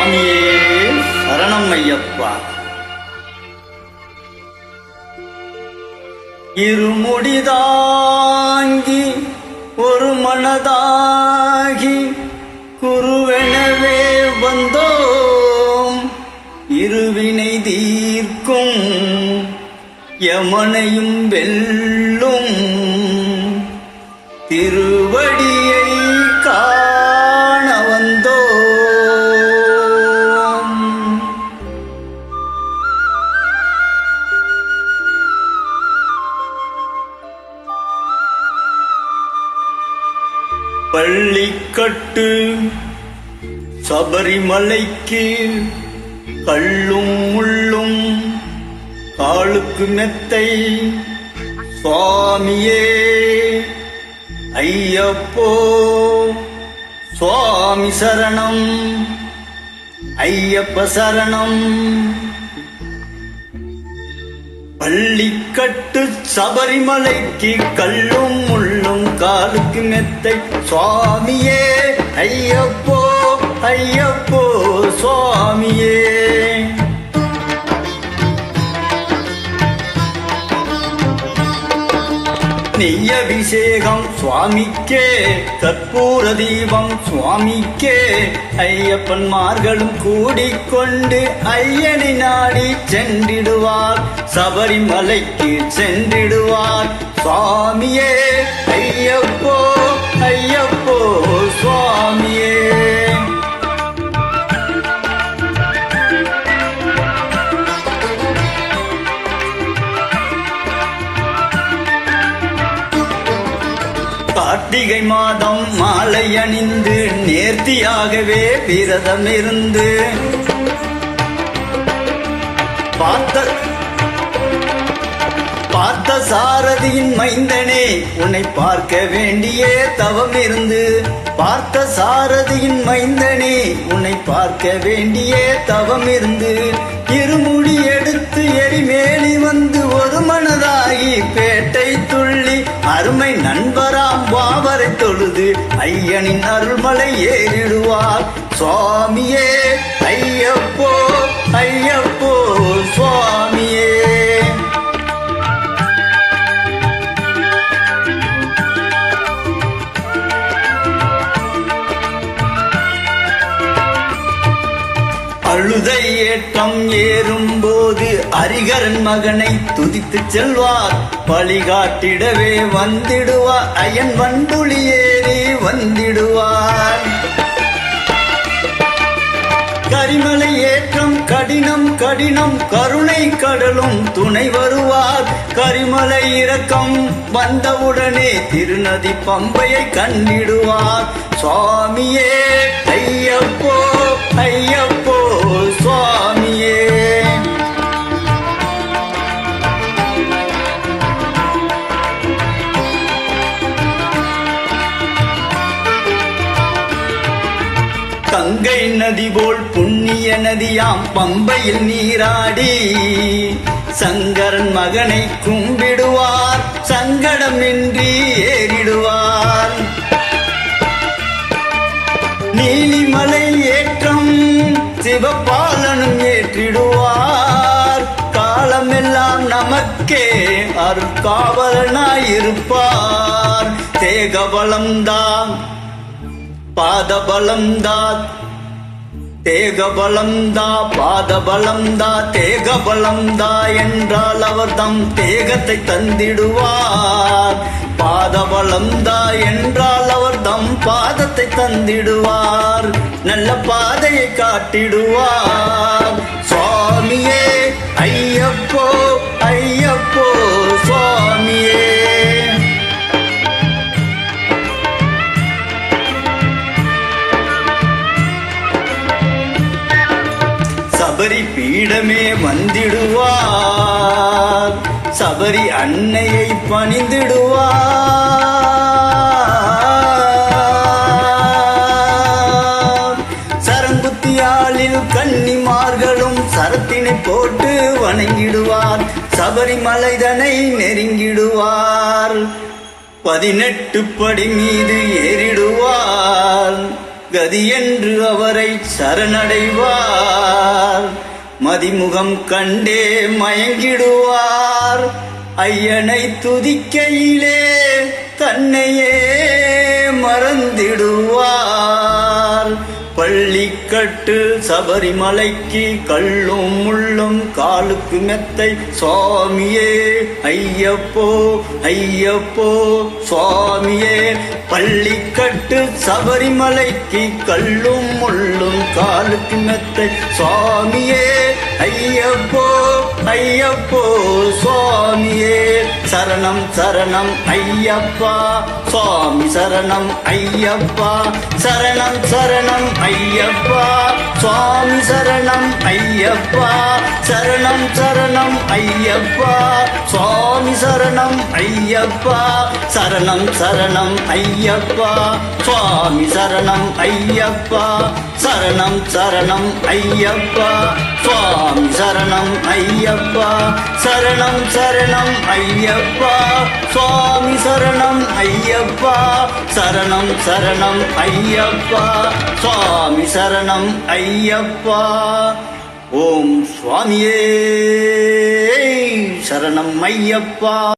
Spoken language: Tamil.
சுவாமியே சரணம் ஐயப்பா. இருமுடிதாங்கி ஒரு மனதாகி குருவெனவே வந்தோம். இருவினை தீர்க்கும் யமனையும் வெல்லும் திருவடியை காண வந்தோம். பள்ளிக்கட்டு சபரிமலைக்கு கள்ளும் முள்ளும் காலுக்கு மெத்தை சுவாமியே ஐயப்போ சுவாமி சரணம் ஐயப்ப சரணம். பள்ளிக்கட்டு சபரிமலைக்கு கல்லும் முள்ளும் காலுக்கு மெத்தை சுவாமியே ஐயப்போ ஐயப்போ சுவாமியே. நெய்யபிஷேகம் சுவாமிக்கே கற்பூர தீபம் சுவாமிக்கே. ஐயப்பன்மார்களும் கூடிக்கொண்டு ஐயனை நாடி சென்றிடுவார். சபரிமலைக்கு சென்றிடுவார் சுவாமியே ஐயப்போ ஐயப்போ சுவாமியே. கார்த்திகை மாதம் மாலை அணிந்து நேர்த்தியாகவே விரதம் இருந்து பார்த்த சாரதியின் மைந்தனே உன்னை பார்க்க வேண்டியே தவம் இருந்து. பார்த்த சாரதியின் மைந்தனே உன்னை பார்க்க வேண்டியே தவம் இருந்து. இருமுடி எடுத்து எரிமேலி வந்து ஒரு மனதாகி பேட்டை துள்ளி அருமை நண்பராம் பாவரை தொழுது ஐயனின் அருள்மலை ஏறிடுவார் சுவாமியே ஐயப்போ ஐயப்போ சுவாமியே. அழுதை ஏற்றம் ஏறும்போது அரிகரன் மகனை துதித்து செல்வார். வழிகாட்டிடவே வந்திடுவார் அயன் வண்டுளி ஏறி வந்திடுவார். கரிமலை ஏற்றம் கடினம் கடினம் கருணை கடலும் துணை வருவார். கரிமலை இறக்கம் வந்தவுடனே திருநதி பம்பையை கண்டிடுவார் சுவாமியே ஐயப்போ ஐயப்போ சுவாமியே. கங்கை நதி போல் புண்ணிய நதியாம் பம்பையில் நீராடி சங்கரன் மகனை கும்பிடுவார். சங்கடமின்றி ஏறிடுவார். நீலிமலை ஏற்றம் சிவபாலனும் ஏற்றிடுவார். காலமெல்லாம் நமக்கே அருட்காவலனாயிருப்பார். தேகபலம்தான் பாதபலம்தா தேகபலம்தா பாதபலம்தா. தேகபலம்தா என்றால் அவர் தம் தேகத்தை தந்திடுவார். பாதபலம்தா என்றால் அவர் தம் பாதத்தை தந்திடுவார். நல்ல பாதையை காட்டிடுவார் சுவாமியே ஐயப்போ ஐயப்போ சுவாமியே. சபரி பீடமே வந்திடுவார். சபரி அன்னையை பணிந்திடுவார். சரங்குத்தியாளில் கன்னிமார்களும் சரத்தினை போட்டு வணங்கிடுவார். சபரிமலைதனை நெருங்கிடுவார். 18 படி மீது ஏறிடுவார். கதி என்று அவரை சரணடைவார். மதிமுகம் கண்டே மயங்கிடுவார். ஐயனை துதிக்கையிலே தன்னையே மறந்திடுவார். பள்ளிக்கட்டு சபரிமலைக்கு கல்லும் முள்ளும் காலுக்கு மெத்தை சுவாமியே ஐயப்போ ஐயப்போ சுவாமியே. பள்ளிக்கட்டு சபரிமலைக்கு கல்லும் முள்ளும் காலுக்கு மெத்தை சுவாமியே ஐயப்போ ஐயப்போ சுவாமியே. சரணம் சரணம் ஐயப்பா சுவாமி சரணம் ஐயப்பா. சரணம் சரணம் ஐயப்பா சுவாமி சரணம் ஐயப்பா. சரணம் சரணம் ஐயப்பா சுவாமி சரணம் ஐயப்பா. சரணம் சரணம் ஐயப்பா சுவாமி சரணம் ஐயப்பா. சரணம் சரணம் ஐயப்பா சுவாமி சரணம் ஐயப்பா. சரணம் சரணம் ஐயப்பா சுவாமி சரணம் ஐயப்பா. சரணம் சரணம் ஐயப்பா சுவாமி சரணம் ஐயப்பா. ஓம் சுவாமியே சரணம் ஐயப்பா.